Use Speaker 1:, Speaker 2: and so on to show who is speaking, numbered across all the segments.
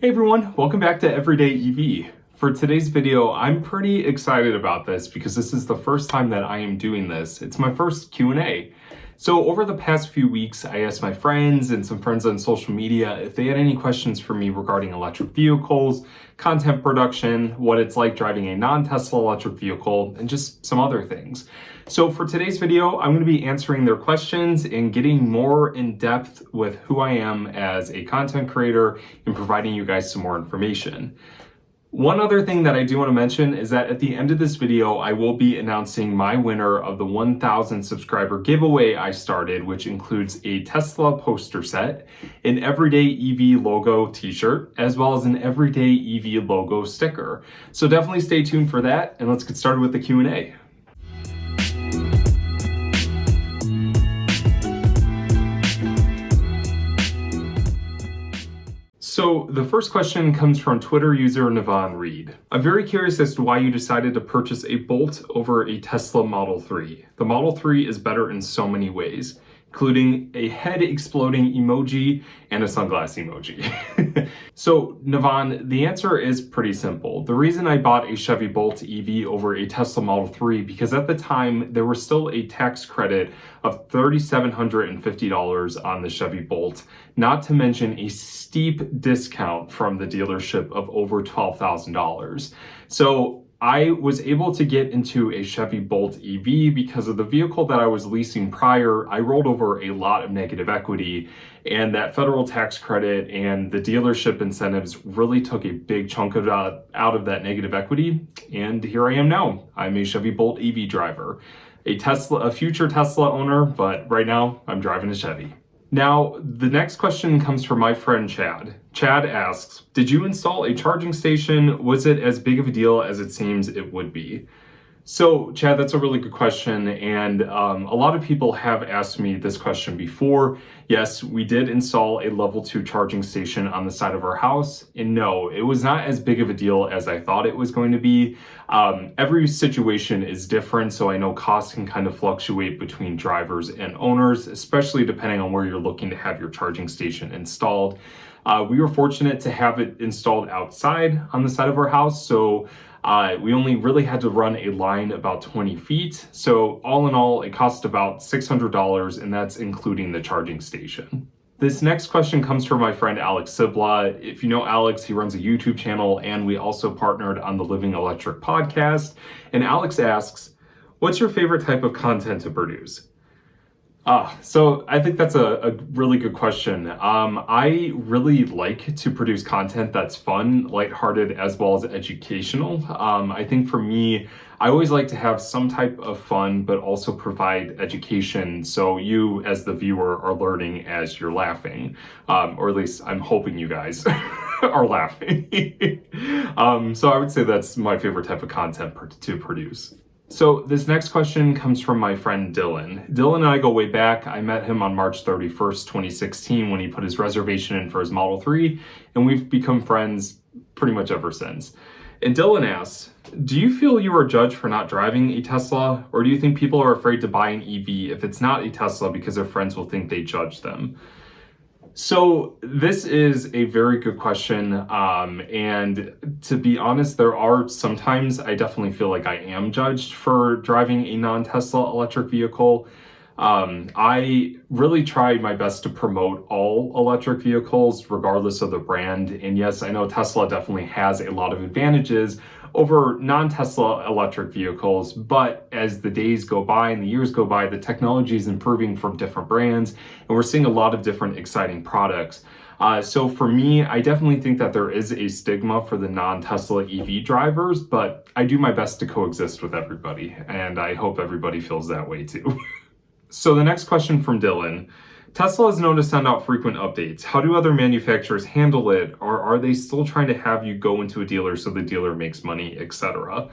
Speaker 1: Hey everyone, welcome back to Everyday EV. For today's video, I'm pretty excited about this because this is the first time that I am doing this. It's my first Q&A. So over the past few weeks, I asked my friends and some friends on social media if they had any questions for me regarding electric vehicles, content production, what it's like driving a non-Tesla electric vehicle, and just some other things. So for today's video, I'm going to be answering their questions and getting more in depth with who I am as a content creator and providing you guys some more information. One other thing that I do want to mention is that at the end of this video, I will be announcing my winner of the 1,000 subscriber giveaway I started, which includes a Tesla poster set, an Everyday EV logo t-shirt, as well as an Everyday EV logo sticker. So definitely stay tuned for that, and let's get started with the Q&A. So the first question comes from Twitter user Navon Reed. I'm very curious as to why you decided to purchase a Bolt over a Tesla Model 3. The Model 3 is better in so many ways, including a head exploding emoji and a sunglass emoji. So Navon, the answer is pretty simple. The reason I bought a Chevy Bolt EV over a Tesla Model 3 because at the time there was still a tax credit of $3,750 on the Chevy Bolt, not to mention a steep discount from the dealership of over $12,000. So I was able to get into a Chevy Bolt EV because of the vehicle that I was leasing prior. I rolled over a lot of negative equity, and that federal tax credit and the dealership incentives really took a big chunk of that out of that negative equity. And here I am now. I'm a Chevy Bolt EV driver, a future Tesla owner, but right now I'm driving a Chevy. Now, the next question comes from my friend Chad. Chad asks, did you install a charging station? Was it as big of a deal as it seems it would be? So, Chad, that's a really good question, and a lot of people have asked me this question before. Yes, we did install a level 2 charging station on the side of our house, and no, it was not as big of a deal as I thought it was going to be. Every situation is different, so I know costs can kind of fluctuate between drivers and owners, especially depending on where you're looking to have your charging station installed. We were fortunate to have it installed outside on the side of our house, so we only really had to run a line about 20 feet. So all in all, it cost about $600, and that's including the charging station. This next question comes from my friend Alex Sibla. If you know Alex, he runs a YouTube channel, and we also partnered on the Living Electric podcast. And Alex asks, what's your favorite type of content to produce? So I think that's a really good question. I really like to produce content that's fun, lighthearted, as well as educational. I think for me, I always like to have some type of fun, but also provide education. So you, as the viewer, are learning as you're laughing, or at least I'm hoping you guys are laughing. So I would say that's my favorite type of content to produce. So this next question comes from my friend Dylan. Dylan and I go way back. I met him on March 31st, 2016 when he put his reservation in for his Model 3, and we've become friends pretty much ever since. And Dylan asks, do you feel you are judged for not driving a Tesla, or do you think people are afraid to buy an EV if it's not a Tesla because their friends will think they judge them? So this is a very good question, and to be honest, there are sometimes I definitely feel like I am judged for driving a non-Tesla electric vehicle. I really try my best to promote all electric vehicles regardless of the brand, and yes, I know Tesla definitely has a lot of advantages over non-Tesla electric vehicles, but as the days go by and the years go by, the technology is improving from different brands, and we're seeing a lot of different exciting products. So for me, I definitely think that there is a stigma for the non-Tesla EV drivers, but I do my best to coexist with everybody, and I hope everybody feels that way too. So the next question from Dylan. Tesla is known to send out frequent updates. How do other manufacturers handle it? Or are they still trying to have you go into a dealer so the dealer makes money, etc.?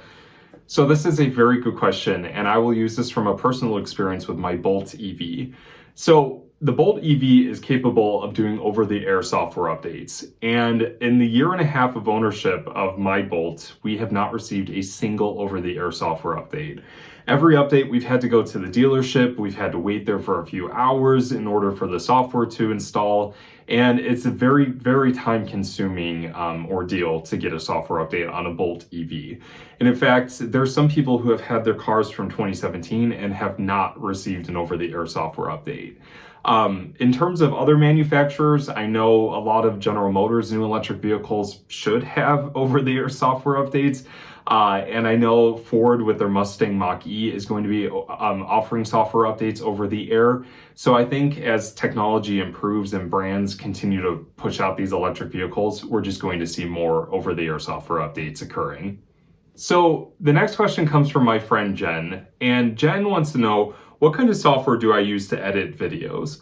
Speaker 1: So this is a very good question, and I will use this from a personal experience with my Bolt EV. So the Bolt EV is capable of doing over-the-air software updates. And in the year and a half of ownership of my Bolt, we have not received a single over-the-air software update. Every update, we've had to go to the dealership, we've had to wait there for a few hours in order for the software to install, and it's a very, very time-consuming ordeal to get a software update on a Bolt EV. And in fact, there's some people who have had their cars from 2017 and have not received an over-the-air software update. In terms of other manufacturers, I know a lot of General Motors new electric vehicles should have over-the-air software updates. And I know Ford with their Mustang Mach-E is going to be offering software updates over the air. So I think as technology improves and brands continue to push out these electric vehicles, we're just going to see more over-the-air software updates occurring. So the next question comes from my friend Jen, and Jen wants to know, what kind of software do I use to edit videos?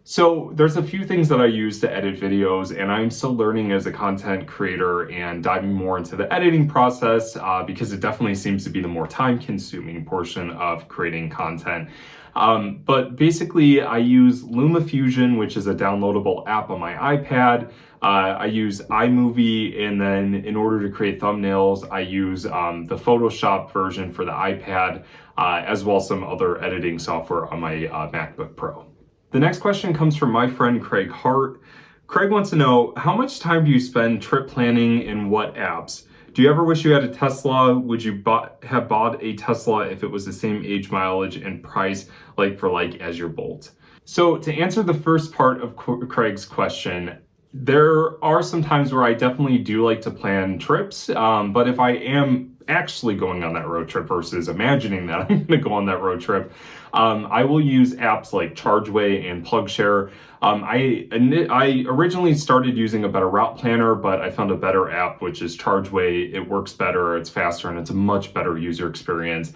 Speaker 1: So there's a few things that I use to edit videos, and I'm still learning as a content creator and diving more into the editing process because it definitely seems to be the more time-consuming portion of creating content. But basically, I use LumaFusion, which is a downloadable app on my iPad. I use iMovie, and then in order to create thumbnails, I use the Photoshop version for the iPad, as well as some other editing software on my MacBook Pro. The next question comes from my friend Craig Hart. Craig wants to know, how much time do you spend trip planning and what apps? Do you ever wish you had a Tesla? Would you have bought a Tesla if it was the same age, mileage, and price like for like as your Bolt? So to answer the first part of Craig's question, there are some times where I definitely do like to plan trips, but if I am actually going on that road trip versus imagining that I'm going to go on that road trip, I will use apps like ChargeWay and PlugShare. I originally started using a better route planner, but I found a better app, which is ChargeWay. It works better, it's faster, and it's a much better user experience.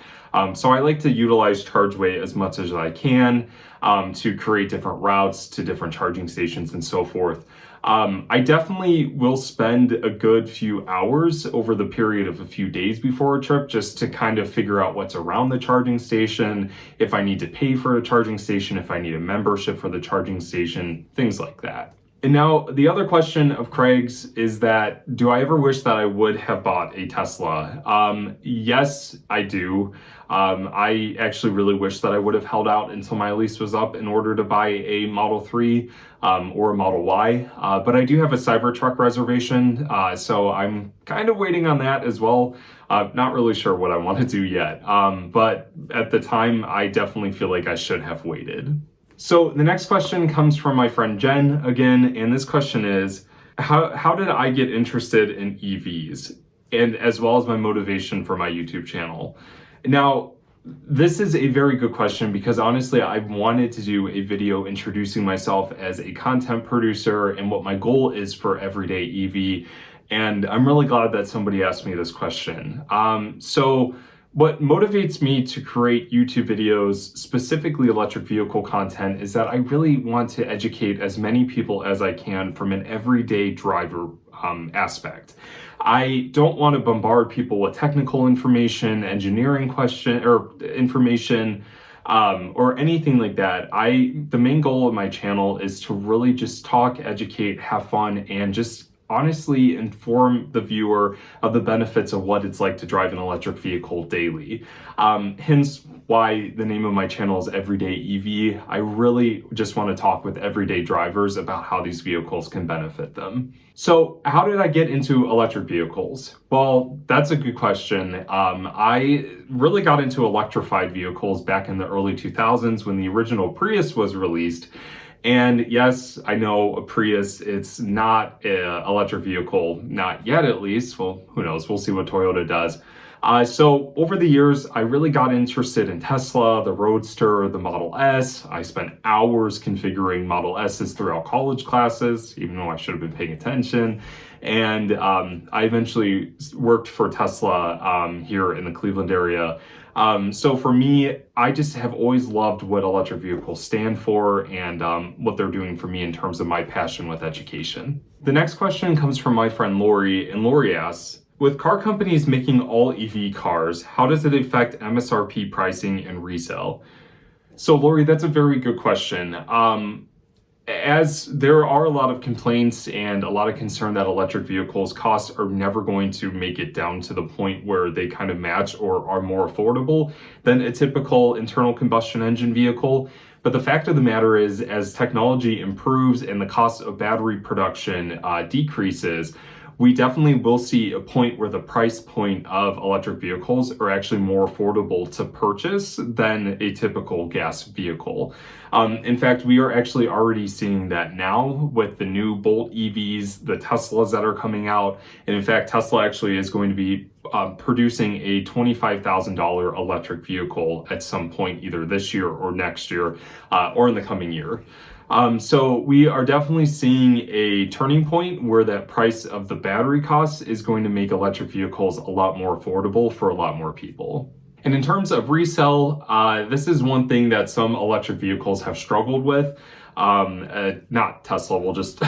Speaker 1: So I like to utilize ChargeWay as much as I can to create different routes to different charging stations and so forth. I definitely will spend a good few hours over the period of a few days before a trip just to kind of figure out what's around the charging station, if I need to pay for a charging station, if I need a membership for the charging station, things like that. And now the other question of Craig's is that, do I ever wish that I would have bought a Tesla? Yes, I do. I actually really wish that I would have held out until my lease was up in order to buy a Model 3 or a Model Y. But I do have a Cybertruck reservation, so I'm kind of waiting on that as well. Not really sure what I want to do yet. But at the time, I definitely feel like I should have waited. So the next question comes from my friend Jen again, and this question is, how did I get interested in EVs, and as well as my motivation for my YouTube channel? Now, this is a very good question because honestly, I've wanted to do a video introducing myself as a content producer and what my goal is for Everyday EV, and I'm really glad that somebody asked me this question. So what motivates me to create YouTube videos, specifically electric vehicle content, is that I really want to educate as many people as I can from an everyday driver aspect. I don't want to bombard people with technical information, engineering information, or anything like that. The main goal of my channel is to really just talk, educate, have fun, and just honestly inform the viewer of the benefits of what it's like to drive an electric vehicle daily. Hence why the name of my channel is Everyday EV. I really just want to talk with everyday drivers about how these vehicles can benefit them. So how did I get into electric vehicles? Well, that's a good question. I really got into electrified vehicles back in the early 2000s when the original Prius was released. And yes, I know a Prius, it's not an electric vehicle, not yet at least. Well, who knows? We'll see what Toyota does. So over the years, I really got interested in Tesla, the Roadster, the Model S. I spent hours configuring Model S's throughout college classes, even though I should have been paying attention. And I eventually worked for Tesla here in the Cleveland area. So for me, I just have always loved what electric vehicles stand for and what they're doing for me in terms of my passion with education. The next question comes from my friend Lori, and Lori asks, with car companies making all EV cars, how does it affect MSRP pricing and resale? So Lori, that's a very good question. As there are a lot of complaints and a lot of concern that electric vehicles costs are never going to make it down to the point where they kind of match or are more affordable than a typical internal combustion engine vehicle. But the fact of the matter is, as technology improves and the cost of battery production decreases, we definitely will see a point where the price point of electric vehicles are actually more affordable to purchase than a typical gas vehicle. In fact, we are actually already seeing that now with the new Bolt EVs, the Teslas that are coming out. And in fact, Tesla actually is going to be producing a $25,000 electric vehicle at some point, either this year or next year, or in the coming year. So we are definitely seeing a turning point where that price of the battery costs is going to make electric vehicles a lot more affordable for a lot more people. And in terms of resell, this is one thing that some electric vehicles have struggled with. Not Tesla, we'll just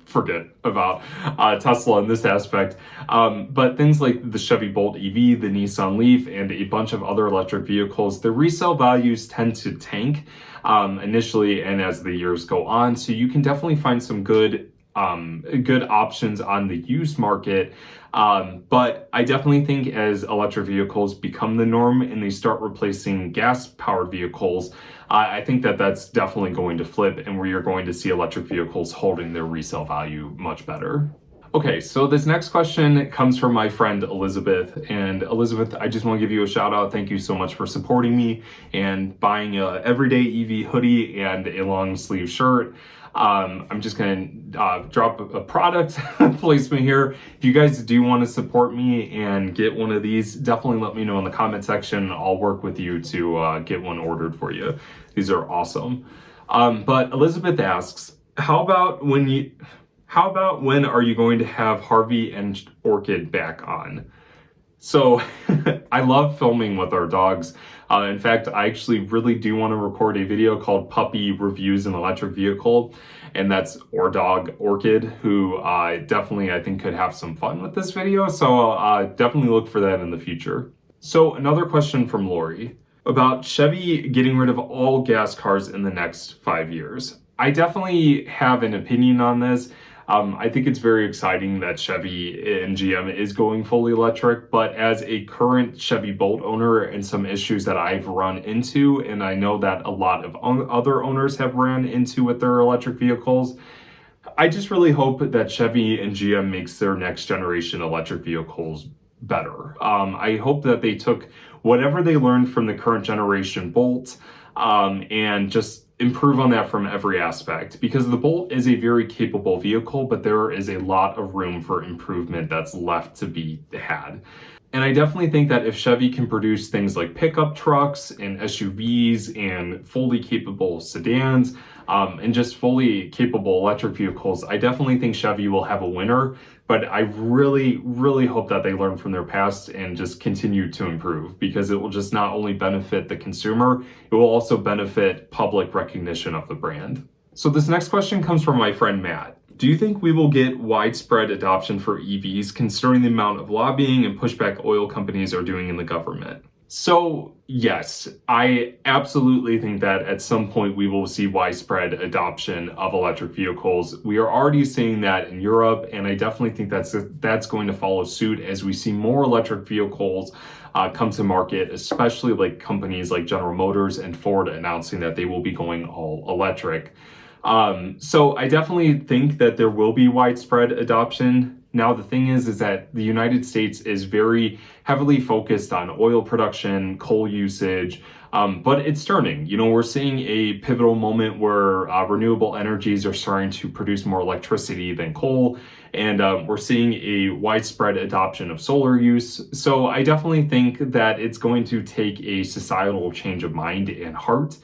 Speaker 1: forget about Tesla in this aspect. But things like the Chevy Bolt EV, the Nissan Leaf, and a bunch of other electric vehicles, the resale values tend to tank initially and as the years go on. So you can definitely find some good options on the used market. But I definitely think as electric vehicles become the norm and they start replacing gas-powered vehicles, I think that that's definitely going to flip, and where you're going to see electric vehicles holding their resale value much better. Okay, so this next question comes from my friend Elizabeth. And Elizabeth, I just want to give you a shout out. Thank you so much for supporting me and buying a everyday EV hoodie and a long sleeve shirt. I'm just going to drop a product placement here. If you guys do want to support me and get one of these, definitely let me know in the comment section. I'll work with you to get one ordered for you. These are awesome. But Elizabeth asks, how about when are you going to have Harvey and Orchid back on? So I love filming with our dogs. In fact, I actually really do want to record a video called Puppy Reviews an Electric Vehicle. And that's our dog Orchid, who definitely I think could have some fun with this video. So definitely look for that in the future. So another question from Lori about Chevy getting rid of all gas cars in the next 5 years. I definitely have an opinion on this. I think it's very exciting that Chevy and GM is going fully electric, but as a current Chevy Bolt owner and some issues that I've run into, and I know that a lot of other owners have ran into with their electric vehicles, I just really hope that Chevy and GM makes their next generation electric vehicles better. I hope that they took whatever they learned from the current generation Bolt and just improve on that from every aspect, because the Bolt is a very capable vehicle, but there is a lot of room for improvement that's left to be had. And I definitely think that if Chevy can produce things like pickup trucks and SUVs and fully capable sedans and just fully capable electric vehicles, I definitely think Chevy will have a winner. But I really, really hope that they learn from their past and just continue to improve, because it will just not only benefit the consumer, it will also benefit public recognition of the brand. So this next question comes from my friend Matt. Do you think we will get widespread adoption for EVs, considering the amount of lobbying and pushback oil companies are doing in the government? So yes, I absolutely think that at some point we will see widespread adoption of electric vehicles. We are already seeing that in Europe, and I definitely think that's going to follow suit as we see more electric vehicles come to market, especially like companies like General Motors and Ford announcing that they will be going all electric. So I definitely think that there will be widespread adoption. Now, the thing is that the United States is very heavily focused on oil production, coal usage, but it's turning. You know, we're seeing a pivotal moment where renewable energies are starting to produce more electricity than coal, and we're seeing a widespread adoption of solar use. So I definitely think that it's going to take a societal change of mind and heart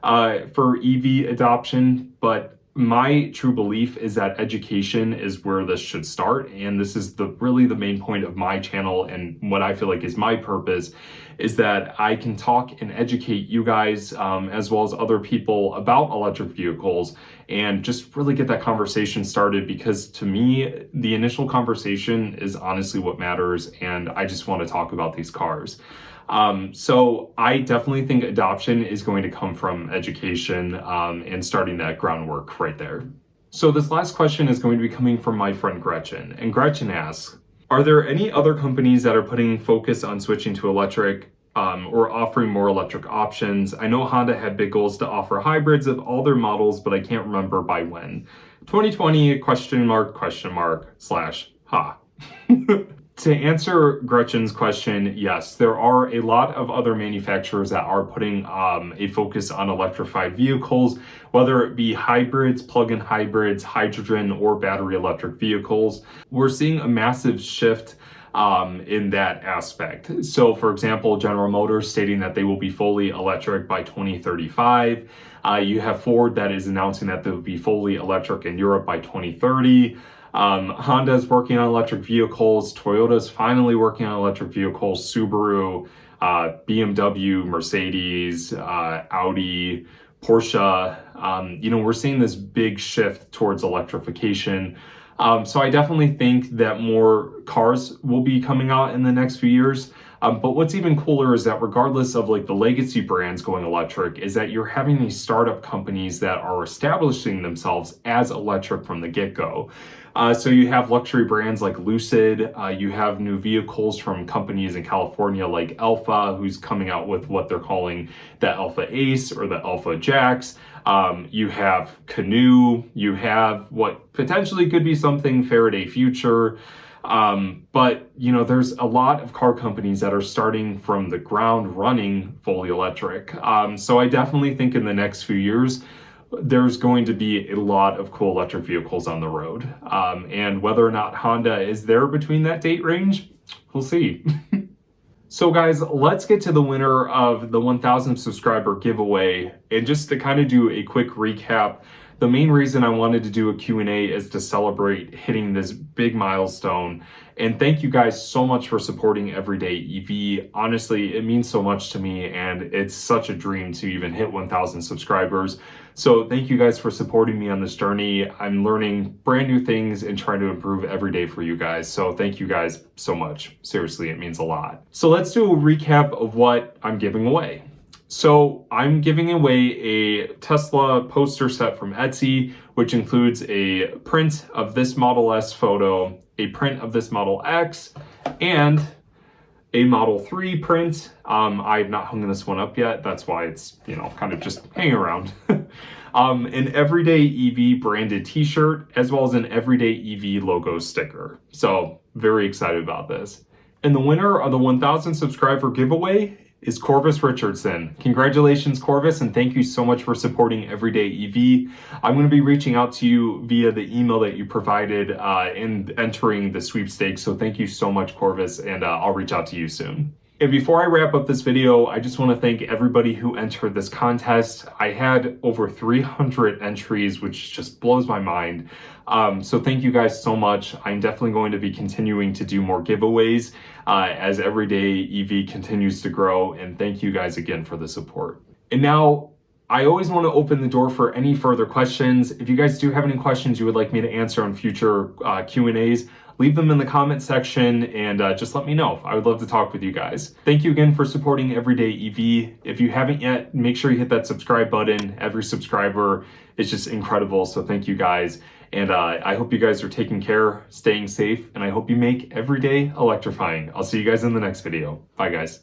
Speaker 1: for EV adoption, but my true belief is that education is where this should start, and this is really the main point of my channel, and what I feel like is my purpose is that I can talk and educate you guys as well as other people about electric vehicles and just really get that conversation started, because to me the initial conversation is honestly what matters, and I just want to talk about these cars. So I definitely think adoption is going to come from education and starting that groundwork right there. So this last question is going to be coming from my friend Gretchen. And Gretchen asks, are there any other companies that are putting focus on switching to electric or offering more electric options? I know Honda had big goals to offer hybrids of all their models, but I can't remember by when. 2020 question mark / ha. To answer Gretchen's question, yes, there are a lot of other manufacturers that are putting a focus on electrified vehicles, whether it be hybrids, plug-in hybrids, hydrogen, or battery electric vehicles. We're seeing a massive shift in that aspect. So, for example, General Motors stating that they will be fully electric by 2035. You have Ford that is announcing that they'll be fully electric in Europe by 2030. Honda's working on electric vehicles. Toyota's finally working on electric vehicles. Subaru, BMW, Mercedes, Audi, Porsche. We're seeing this big shift towards electrification. So I definitely think that more cars will be coming out in the next few years. But what's even cooler is that regardless of like the legacy brands going electric, is that you're having these startup companies that are establishing themselves as electric from the get-go. So you have luxury brands like Lucid, you have new vehicles from companies in California like Alpha, who's coming out with what they're calling the Alpha Ace or the Alpha Jax. You have Canoe, you have what potentially could be something Faraday Future. But there's a lot of car companies that are starting from the ground running fully electric. So I definitely think in the next few years, there's going to be a lot of cool electric vehicles on the road. And whether or not Honda is there between that date range, we'll see. So guys, let's get to the winner of the 1,000 subscriber giveaway. And just to kind of do a quick recap, the main reason I wanted to do a Q&A is to celebrate hitting this big milestone. And thank you guys so much for supporting Everyday EV. Honestly, it means so much to me, and it's such a dream to even hit 1,000 subscribers. So thank you guys for supporting me on this journey. I'm learning brand new things and trying to improve every day for you guys. So thank you guys so much. Seriously, it means a lot. So let's do a recap of what I'm giving away. So I'm giving away a Tesla poster set from Etsy, which includes a print of this Model S photo, a print of this Model X, and a Model 3 print. I've not hung this one up yet. That's why it's, kind of just hanging around. An Everyday EV branded t-shirt, as well as an Everyday EV logo sticker. So very excited about this. And the winner of the 1,000 subscriber giveaway is Corvus Richardson. Congratulations, Corvus, and thank you so much for supporting Everyday EV. I'm going to be reaching out to you via the email that you provided in entering the sweepstakes, so thank you so much, Corvus, and I'll reach out to you soon. And before I wrap up this video, I just want to thank everybody who entered this contest. I had over 300 entries, which just blows my mind. So thank you guys so much. I'm definitely going to be continuing to do more giveaways as Everyday EV continues to grow. And thank you guys again for the support. And now, I always want to open the door for any further questions. If you guys do have any questions you would like me to answer on future Q&As, leave them in the comment section and just let me know. I would love to talk with you guys. Thank you again for supporting Everyday EV. If you haven't yet, make sure you hit that subscribe button. Every subscriber is just incredible, so thank you guys. And I hope you guys are taking care, staying safe, and I hope you make every day electrifying. I'll see you guys in the next video. Bye, guys.